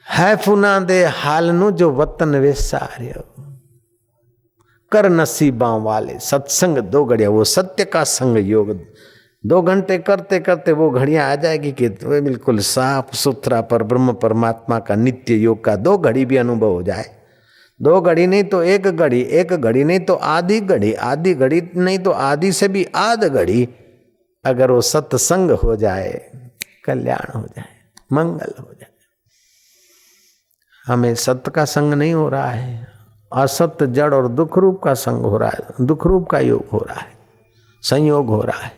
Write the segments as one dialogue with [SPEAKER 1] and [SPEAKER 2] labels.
[SPEAKER 1] है फुना दे हालनु जो वतन विसारियो, कर नसीबा वाले सत्संग 2 घड़िया। वो सत्य का संग योग 2 घंटे करते करते वो घड़ियां आ जाएगी कि तो बिल्कुल साफ सुथरा पर ब्रह्म परमात्मा का नित्य योग का 2 घड़ी भी अनुभव हो जाए। 2 घड़ी नहीं तो 1 घड़ी, 1 घड़ी नहीं तो आधी घड़ी, आधी घड़ी नहीं तो आधी से भी आध घड़ी, अगर वो सत्संग हो जाए, कल्याण हो जाए, मंगल हो जाए। हमें सत्य का संग नहीं हो रहा है, असत्य जड़ और दुख रूप का संग हो रहा है, दुख रूप का योग हो रहा है, संयोग हो रहा है।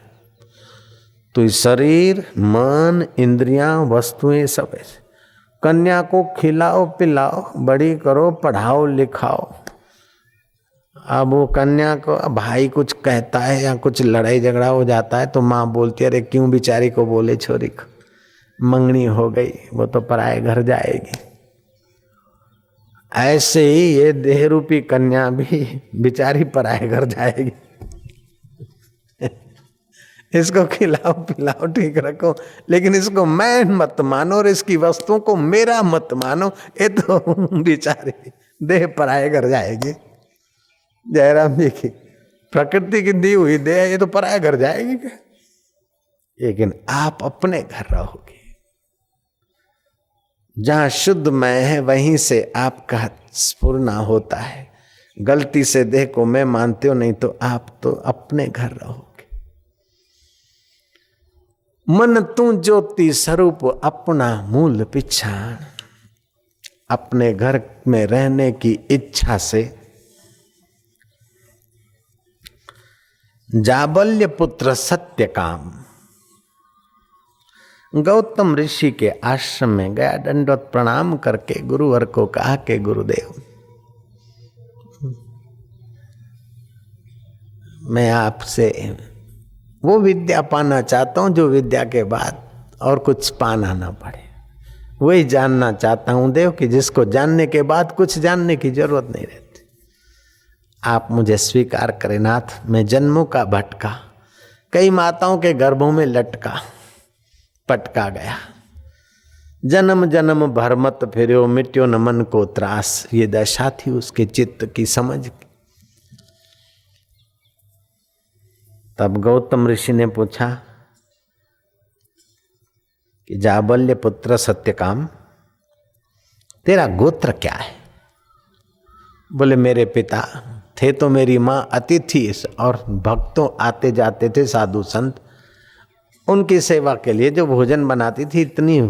[SPEAKER 1] तो शरीर, मन, इंद्रियां, वस्तुएं सब ऐसे। कन्या को खिलाओ पिलाओ, बड़ी करो, पढ़ाओ लिखाओ। अब वो कन्या को भाई कुछ कहता है या कुछ लड़ाई झगड़ा हो जाता है तो माँ बोलती है, अरे क्यों बेचारी को बोले, छोरी को मंगनी हो गई, वो तो पराए घर जाएगी। ऐसे ही ये देह रूपी कन्या भी बेचारी पराए घर जाएगी। इसको खिलाओ पिलाओ, ठीक रखो, लेकिन इसको मैं मत मानो और इसकी वस्तुओं को मेरा मत मानो। ये तो बेचारी देह पराए घर जाएगी। जयराम जी की प्रकृति की दी हुई देह ये तो पराए घर जाएगी क्या? लेकिन आप अपने घर रहोगे। जहां शुद्ध मैं है वहीं से आपका स्फुरना होता है। गलती से देह को मैं मानते हो, नहीं तो आप तो अपने घर रहोगे। मन तू ज्योति स्वरूप अपना मूल पिछाड़। अपने घर में रहने की इच्छा से जाबल्य पुत्र सत्यकाम गौतम ऋषि के आश्रम में गया, दंडवत प्रणाम करके गुरुवर को कहा कि गुरुदेव, मैं आपसे वो विद्या पाना चाहता हूं जो विद्या के बाद और कुछ पाना ना पड़े। वही जानना चाहता हूं देव कि जिसको जानने के बाद कुछ जानने की जरूरत नहीं रहती। आप मुझे स्वीकार करें नाथ। मैं जन्मों का भटका, कई माताओं के गर्भों में लटका पटका गया, जन्म जन्म भर मत फिर्यो, मिट्यो न मन को त्रास। ये दशा थी उसके चित्त की, समझ की। तब गौतम ऋषि ने पूछा कि जाबल्य पुत्र सत्यकाम, तेरा गोत्र क्या है? बोले मेरे पिता थे तो मेरी माँ अतिथि और भक्तों आते जाते थे साधु संत, उनकी सेवा के लिए जो भोजन बनाती थी इतनी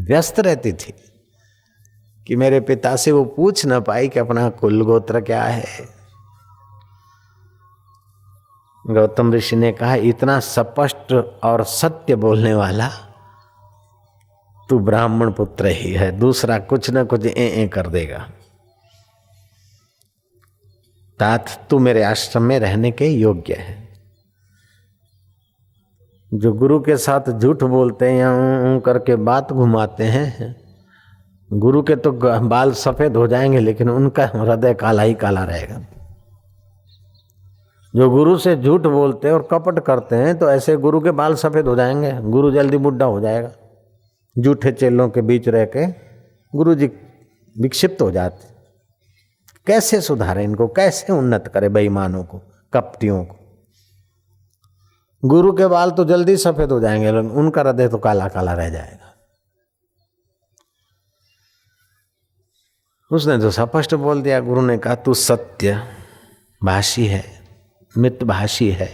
[SPEAKER 1] व्यस्त रहती थी कि मेरे पिता से वो पूछ न पाई कि अपना कुल गोत्र क्या है। गौतम ऋषि ने कहा, इतना स्पष्ट और सत्य बोलने वाला तू ब्राह्मण पुत्र ही है, दूसरा कुछ न कुछ ए कर देगा। तात तू मेरे आश्रम में रहने के योग्य है। जो गुरु के साथ झूठ बोलते हैं या करके बात घुमाते हैं, गुरु के तो बाल सफेद हो जाएंगे लेकिन उनका हृदय काला ही काला रहेगा। जो गुरु से झूठ बोलते हैं और कपट करते हैं तो ऐसे गुरु के बाल सफेद हो जाएंगे, गुरु जल्दी बुढ़ा हो जाएगा। झूठे चेलों के बीच रह के गुरु जी विक्षिप्त हो जाते। कैसे सुधारे इनको, कैसे उन्नत करे बेईमानों को, कपटियों को? गुरु के बाल तो जल्दी सफेद हो जाएंगे लेकिन उनका हृदय तो काला काला रह जाएगा। उसने तो स्पष्ट बोल दिया। गुरु ने कहा, तू सत्य भाषी है, मितभाषी है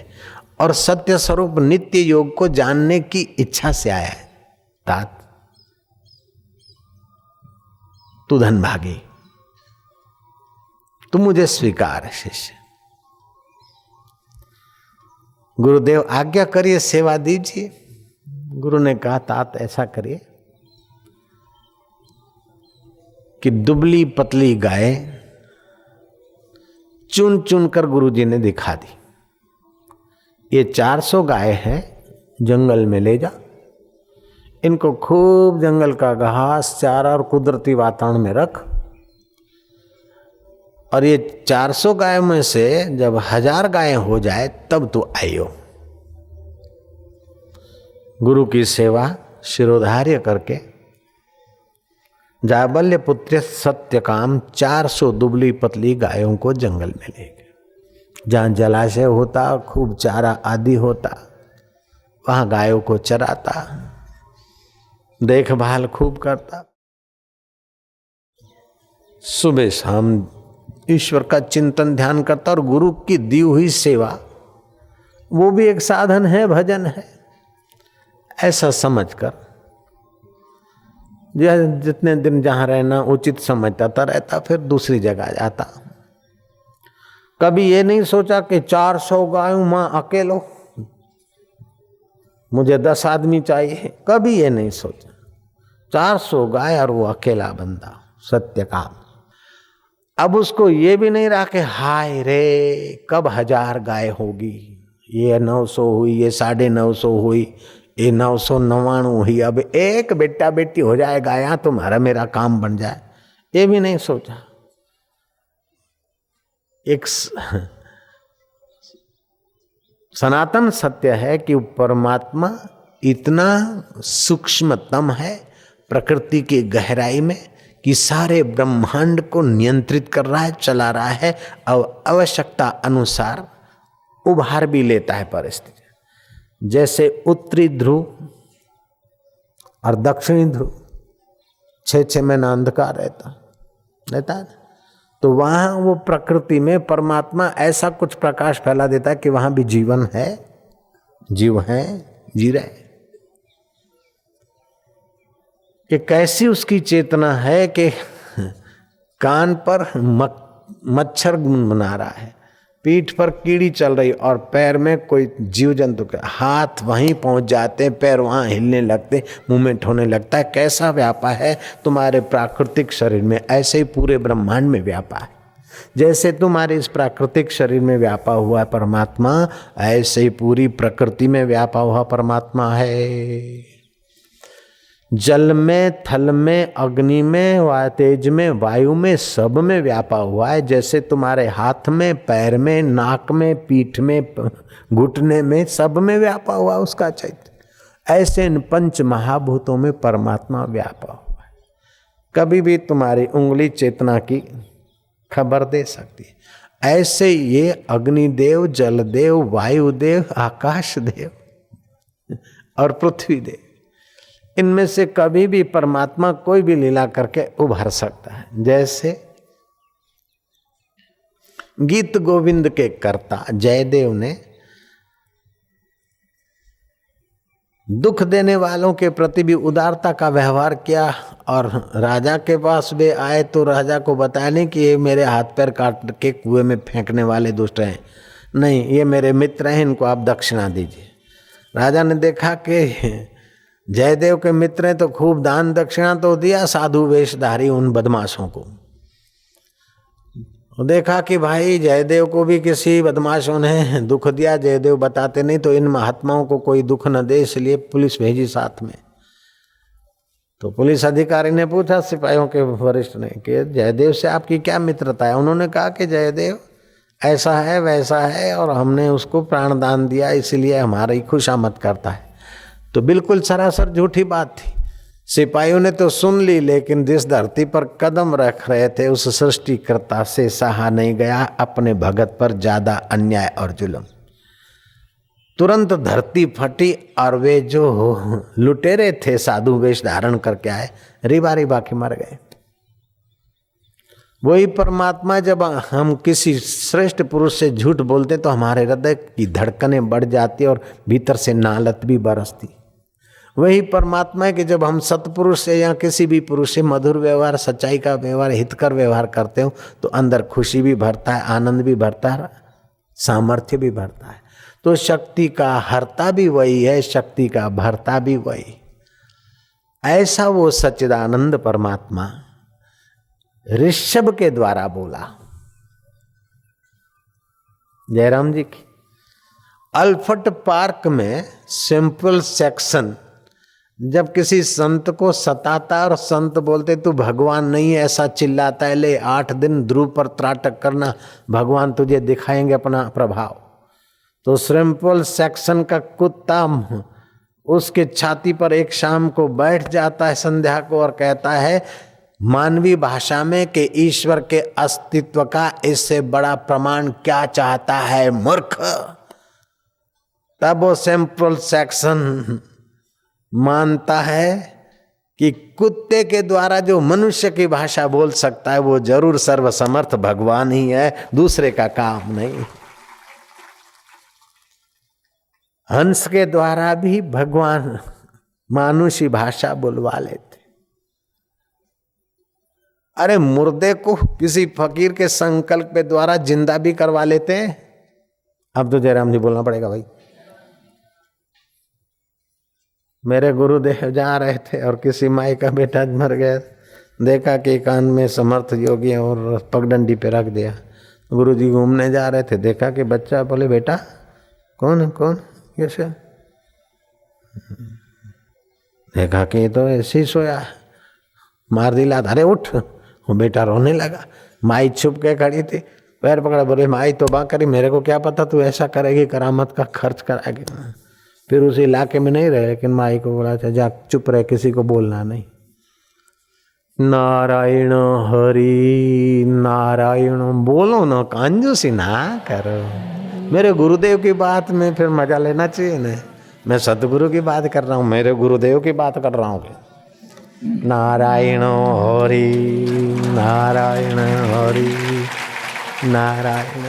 [SPEAKER 1] और सत्य स्वरूप नित्य योग को जानने की इच्छा से आया है। तात तू धनभागी, तू मुझे स्वीकार है शिष्य। गुरुदेव आज्ञा करिए, सेवा दीजिए। गुरु ने कहा, तात ऐसा करिए कि दुबली पतली गाय चुन चुन कर गुरुजी ने दिखा दी। ये 400 गाय है, जंगल में ले जा, इनको खूब जंगल का घास चारा और कुदरती वातावरण में रख, और ये 400 गाय में से जब 1000 गायें हो जाए तब तू आइयो। गुरु की सेवा शिरोधार्य करके जाबल्य पुत्र सत्यकाम 400 दुबली पतली गायों को जंगल में ले गए। जहाँ जलाशय होता, खूब चारा आदि होता, वहाँ गायों को चराता, देखभाल खूब करता। सुबह शाम ईश्वर का चिंतन ध्यान करता और गुरु की दी हुई सेवा वो भी एक साधन है, भजन है, ऐसा समझकर जितने दिन जहाँ रहना उचित समझता रहता, फिर दूसरी जगह जाता। कभी ये नहीं सोचा कि 400 गायों मां अकेलो, मुझे 10 आदमी चाहिए, कभी ये नहीं सोचा। 400 गाय और वो अकेला बंदा सत्यकाम। अब उसको ये भी नहीं रहा कि हाय रे कब 1000 गाय होगी, ये 900 हुई, ये 950 हुई, ये 999 हुई, अब एक बेटा बेटी हो जाएगा यहाँ तुम्हारा मेरा काम बन जाए, ये भी नहीं सोचा। एक सनातन सत्य है कि परमात्मा इतना सूक्ष्मतम है प्रकृति की गहराई में कि सारे ब्रह्मांड को नियंत्रित कर रहा है, चला रहा है और आवश्यकता अनुसार उभार भी लेता है परिस्थिति। जैसे उत्तरी ध्रुव और दक्षिणी ध्रुव 6 महीना अंधकार रहता है, तो वहाँ वो प्रकृति में परमात्मा ऐसा कुछ प्रकाश फैला देता है कि वहाँ भी जीवन है, जीव है, जी रहे। कि कैसी उसकी चेतना है कि कान पर मच्छर बना रहा है, पीठ पर कीड़ी चल रही और पैर में कोई जीव जंतु का, हाथ वहीं पहुंच जाते हैं, पैर वहां हिलने लगते, मूवमेंट होने लगता है। कैसा व्यापा है तुम्हारे प्राकृतिक शरीर में, ऐसे ही पूरे ब्रह्मांड में व्यापा है। जैसे तुम्हारे इस प्राकृतिक शरीर में व्यापा हुआ है परमात्मा, ऐसे ही पूरी प्रकृति में व्यापा हुआ परमात्मा है। जल में, थल में, अग्नि में, तेज में, वायु में, सब में व्यापा हुआ है। जैसे तुम्हारे हाथ में, पैर में, नाक में, पीठ में, घुटने में, सब में व्यापा हुआ उसका चैतन्य, ऐसे इन 5 महाभूतों में परमात्मा व्यापा हुआ है। कभी भी तुम्हारी उंगली चेतना की खबर दे सकती है। ऐसे ये अग्निदेव, जलदेव, वायुदेव, आकाशदेव और पृथ्वी देव, इनमें से कभी भी परमात्मा कोई भी लीला करके उभर सकता है। जैसे गीत गोविंद के कर्ता जयदेव ने दुख देने वालों के प्रति भी उदारता का व्यवहार किया और राजा के पास वे आए तो राजा को बताया नहीं कि ये मेरे हाथ पैर काट के कुएं में फेंकने वाले दुष्ट हैं, नहीं, ये मेरे मित्र हैं, इनको आप दक्षिणा दीजिए। राजा ने देखा कि जयदेव के मित्र हैं तो खूब दान दक्षिणा तो दिया साधु वेशधारी उन बदमाशों को। देखा कि भाई जयदेव को भी किसी बदमाशों ने दुख दिया, जयदेव बताते नहीं तो इन महात्माओं को कोई दुख न दे, इसलिए पुलिस भेजी साथ में। तो पुलिस अधिकारी ने पूछा सिपाहियों के वरिष्ठ ने कि जयदेव से आपकी क्या मित्रता है। उन्होंने कहा कि जयदेव ऐसा है वैसा है और हमने उसको प्राण दान दिया, इसलिए हमारी खुशामद करता है। तो बिल्कुल सरासर झूठी बात थी। सिपाहियों ने तो सुन ली, लेकिन जिस धरती पर कदम रख रहे थे उस सृष्टिकर्ता से सहा नहीं गया अपने भगत पर ज्यादा अन्याय और जुल्म। तुरंत धरती फटी और वे जो लुटेरे थे साधु वेश धारण करके आए, रिबा रिबा के मर गए। वही परमात्मा, जब हम किसी श्रेष्ठ पुरुष से झूठ बोलते तो हमारे हृदय की धड़कनें बढ़ जाती और भीतर से नालत भी बरसती। वही परमात्मा है कि जब हम सतपुरुष से या किसी भी पुरुष से मधुर व्यवहार, सच्चाई का व्यवहार, हितकर व्यवहार करते हो तो अंदर खुशी भी भरता है, आनंद भी भरता है, सामर्थ्य भी भरता है। तो शक्ति का हरता भी वही है, शक्ति का भरता भी वही। ऐसा वो सच्चिदानंद परमात्मा ऋषभ के द्वारा बोला। जयराम जी की अल्फट पार्क में सिंपल सेक्शन जब किसी संत को सताता और संत बोलते तू भगवान नहीं है ऐसा चिल्लाता है, ले 8 दिन ध्रुव पर त्राटक करना, भगवान तुझे दिखाएंगे अपना प्रभाव। तो सिंपल सेक्शन का कुत्ता उसके छाती पर एक शाम को बैठ जाता है संध्या को और कहता है मानवीय भाषा में कि ईश्वर के अस्तित्व का इससे बड़ा प्रमाण क्या चाहता है मूर्ख। तब वो सैंपल सेक्शन मानता है कि कुत्ते के द्वारा जो मनुष्य की भाषा बोल सकता है वो जरूर सर्वसमर्थ भगवान ही है, दूसरे का काम नहीं। हंस के द्वारा भी भगवान मानुषी भाषा बुलवा लेते। अरे मुर्दे को किसी फकीर के संकल्प के द्वारा जिंदा भी करवा लेते हैं। अब तो जयराम जी बोलना पड़ेगा भाई। मेरे गुरुदेव जा रहे थे और किसी माई का बेटा मर गया, देखा कि कान में समर्थ योगी और पगडंडी पे रख दिया। गुरुजी घूमने जा रहे थे, देखा कि बच्चा, बोले बेटा कौन कौन कैसे, देखा कि तो ऐसे ही सोया, मार दिला। अरे उठ, वो बेटा रोने लगा। माई छुप के खड़ी थी, पैर पकड़ा, बोले माई तौबा करी, मेरे को क्या पता तू ऐसा करेगी, करामत का खर्च कराएगी। फिर उस इलाके में नहीं रहे, लेकिन माई को बोला था जा चुप रहे, किसी को बोलना नहीं। नारायण हरि नारायण बोलो ना, कंजूसी ना करो। मेरे गुरुदेव की बात में फिर मजा लेना चाहिए ना। मैं सतगुरु की बात कर रहा हूँ, मेरे गुरुदेव की बात कर रहा हूँ। नारायण हरि नारायण हरि नारायण।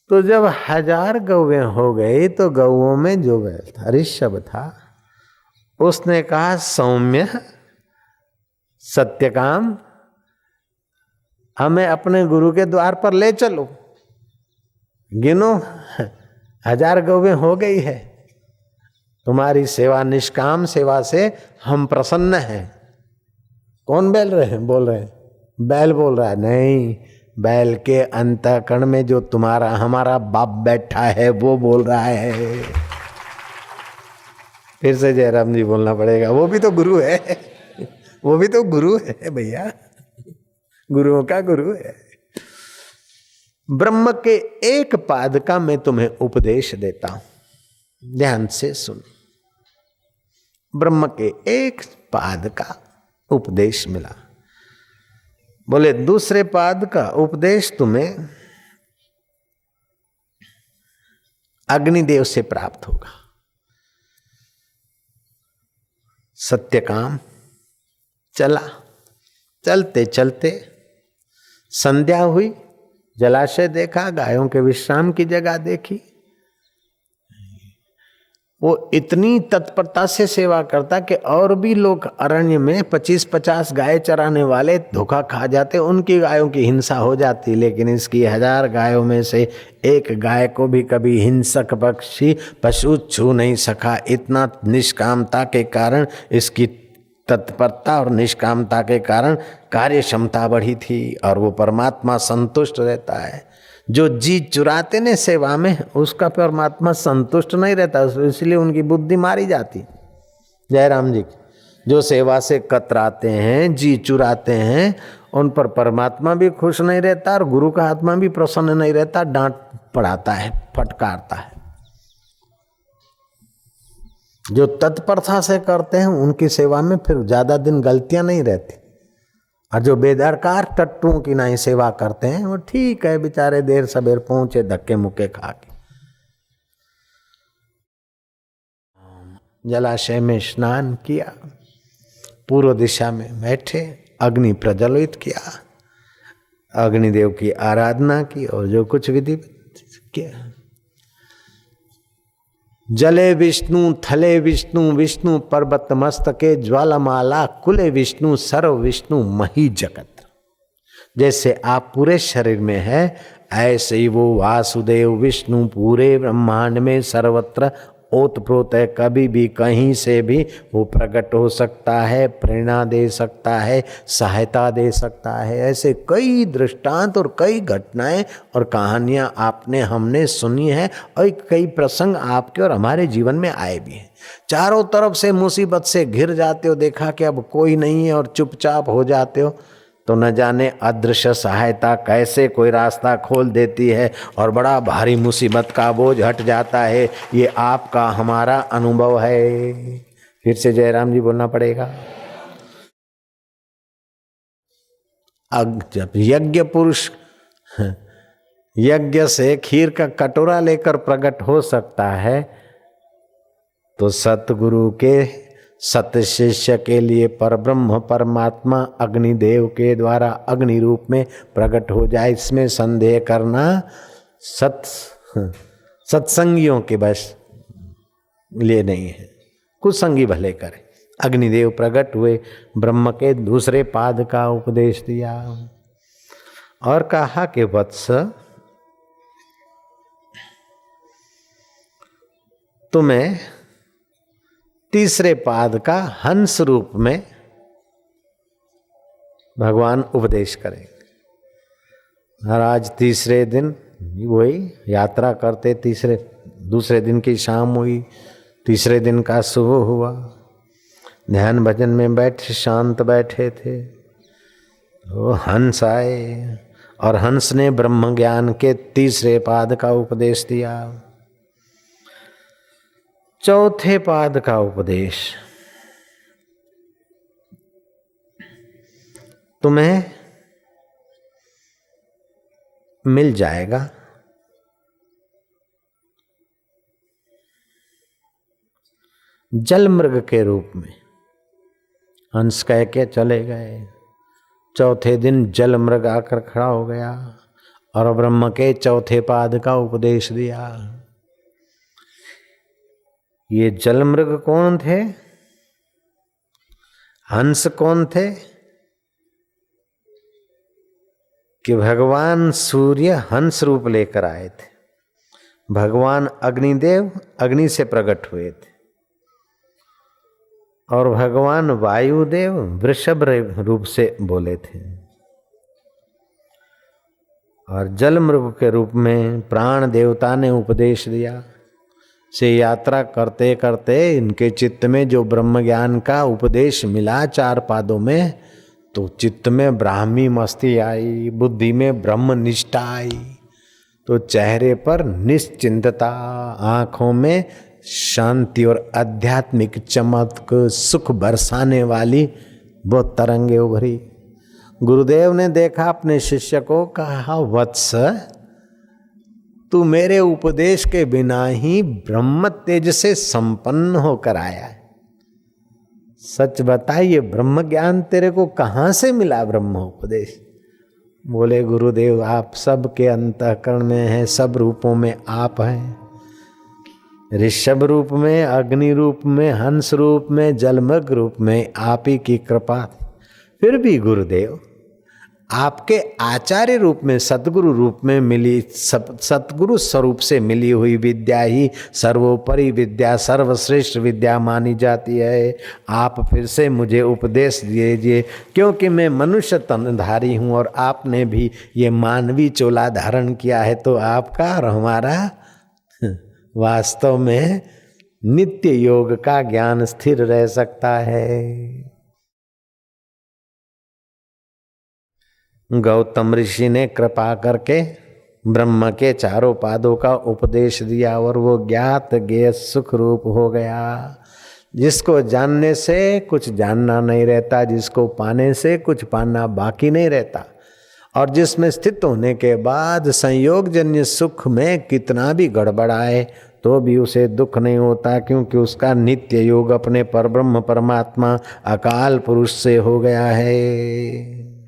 [SPEAKER 1] तो जब 1000 गौवें हो गई तो गौओं में जो ऋषभ था उसने कहा सौम्य सत्यकाम हमें अपने गुरु के द्वार पर ले चलो। गिनो 1000 गौवें हो गई है, तुम्हारी सेवा निष्काम सेवा से हम प्रसन्न हैं। कौन बोल रहे हैं? बोल रहे हैं बैल बोल रहा है। नहीं, बैल के अंतःकरण में जो तुम्हारा हमारा बाप बैठा है वो बोल रहा है। फिर से जयराम जी बोलना पड़ेगा, वो भी तो गुरु है, वो भी तो गुरु है भैया, गुरुओं का गुरु है। ब्रह्म के एक पाद का मैं तुम्हें उपदेश देता हूं, ध्यान से सुन। ब्रह्म के एक पाद का उपदेश मिला। बोले दूसरे पाद का उपदेश तुम्हें अग्निदेव से प्राप्त होगा। सत्यकाम चला, चलते चलते संध्या हुई, जलाशय देखा, गायों के विश्राम की जगह देखी। वो इतनी तत्परता से सेवा करता कि और भी लोग अरण्य में 25-50 गाय चराने वाले धोखा खा जाते, उनकी गायों की हिंसा हो जाती, लेकिन इसकी 1000 गायों में से एक गाय को भी कभी हिंसक पक्षी पशु छू नहीं सका। इतना निष्कामता के कारण, इसकी तत्परता और निष्कामता के कारण कार्य क्षमता बढ़ी थी और वो परमात्मा संतुष्ट रहता है। जो जी चुराते ने सेवा में, उसका परमात्मा संतुष्ट नहीं रहता, इसलिए उनकी बुद्धि मारी जाती। जयराम जी, जो सेवा से कतराते हैं, जी चुराते हैं, उन पर परमात्मा भी खुश नहीं रहता और गुरु का आत्मा भी प्रसन्न नहीं रहता, डांट पड़ाता है, फटकारता है। जो तत्परता से करते हैं उनकी सेवा में फिर ज्यादा दिन गलतियां नहीं रहती, और जो बेदरकार टट्टुओं की नहीं सेवा करते हैं वो ठीक है, बेचारे देर सबेर पहुंचे धक्के मुक्के खा के। जलाशय में स्नान किया, पूर्व दिशा में बैठे, अग्नि प्रज्वलित किया, अग्निदेव की आराधना की और जो कुछ विधि किया। जले विष्णु थले विष्णु विष्णु पर्वत मस्तके ज्वालामाला कुले विष्णु सर्व विष्णु मही जगत। जैसे आप पूरे शरीर में है, ऐसे ही वो वासुदेव विष्णु पूरे ब्रह्मांड में सर्वत्र ओतप्रोत है। कभी भी कहीं से भी वो प्रकट हो सकता है, प्रेरणा दे सकता है, सहायता दे सकता है। ऐसे कई दृष्टांत और कई घटनाएं और कहानियां आपने हमने सुनी है और कई प्रसंग आपके और हमारे जीवन में आए भी हैं। चारों तरफ से मुसीबत से घिर जाते हो, देखा कि अब कोई नहीं है और चुपचाप हो जाते हो, तो न जाने अदृश्य सहायता कैसे कोई रास्ता खोल देती है और बड़ा भारी मुसीबत का बोझ हट जाता है। ये आपका हमारा अनुभव है। फिर से जयराम जी बोलना पड़ेगा। जब यज्ञ पुरुष यज्ञ से खीर का कटोरा लेकर प्रकट हो सकता है, तो सतगुरु के सत शिष्य के लिए परब्रह्म परमात्मा अग्निदेव के द्वारा अग्नि रूप में प्रकट हो जाए, इसमें संदेह करना सत्संगियों के बस लिए नहीं है। कुसंगी भले करे। अग्निदेव प्रकट हुए, ब्रह्म के दूसरे पाद का उपदेश दिया और कहा कि वत्स, तुम्हें तीसरे पाद का हंस रूप में भगवान उपदेश करेंगे। और आज तीसरे दिन वही यात्रा करते, दूसरे दिन की शाम हुई, तीसरे दिन का सुबह हुआ, ध्यान भजन में बैठे शांत बैठे थे, वो हंस आए और हंस ने ब्रह्म ज्ञान के तीसरे पाद का उपदेश दिया। चौथे पाद का उपदेश तुम्हें मिल जाएगा। जल मृग के रूप में हंस कह के चले गए। चौथे दिन जल मृग आकर खड़ा हो गया और ब्रह्म के चौथे पाद का उपदेश दिया। ये जल मृग कौन थे? हंस कौन थे? कि भगवान सूर्य हंस रूप लेकर आए थे, भगवान अग्निदेव अग्नि से प्रकट हुए थे और भगवान वायुदेव वृषभ रूप से बोले थे। और जल मृग के रूप में प्राण देवता ने उपदेश दिया। से यात्रा करते करते इनके चित्त में जो ब्रह्म ज्ञान का उपदेश मिला चार पादों में, तो चित्त में ब्राह्मी मस्ती आई, बुद्धि में ब्रह्म निष्ठा आई, तो चेहरे पर निश्चिंतता, आँखों में शांति और आध्यात्मिक चमक, सुख बरसाने वाली वो तरंगे उभरी। गुरुदेव ने देखा अपने शिष्य को, कहा वत्स, तू मेरे उपदेश के बिना ही ब्रह्म तेज से संपन्न होकर आया है। सच बताइए, ब्रह्म ज्ञान तेरे को कहाँ से मिला? ब्रह्म उपदेश। बोले गुरुदेव, आप सब के अंतःकरण में है, सब रूपों में आप हैं, ऋषभ रूप में, अग्नि रूप में, हंस रूप में, जलमग्न रूप में, आप ही की कृपा। फिर भी गुरुदेव, आपके आचार्य रूप में, सतगुरु रूप में मिली, सतगुरु स्वरूप से मिली हुई विद्या ही सर्वोपरि विद्या, सर्वश्रेष्ठ विद्या मानी जाती है। आप फिर से मुझे उपदेश दीजिए, क्योंकि मैं मनुष्य तनधारी हूँ और आपने भी ये मानवी चोला धारण किया है, तो आपका और हमारा वास्तव में नित्य योग का ज्ञान स्थिर रह सकता है। गौतम ऋषि ने कृपा करके ब्रह्म के चारों पादों का उपदेश दिया और वो ज्ञात ज्ञेय सुख रूप हो गया, जिसको जानने से कुछ जानना नहीं रहता, जिसको पाने से कुछ पाना बाकी नहीं रहता, और जिसमें स्थित होने के बाद संयोगजन्य सुख में कितना भी गड़बड़ाए तो भी उसे दुख नहीं होता, क्योंकि उसका नित्य योग अपने परब्रह्म परमात्मा अकाल पुरुष से हो गया है।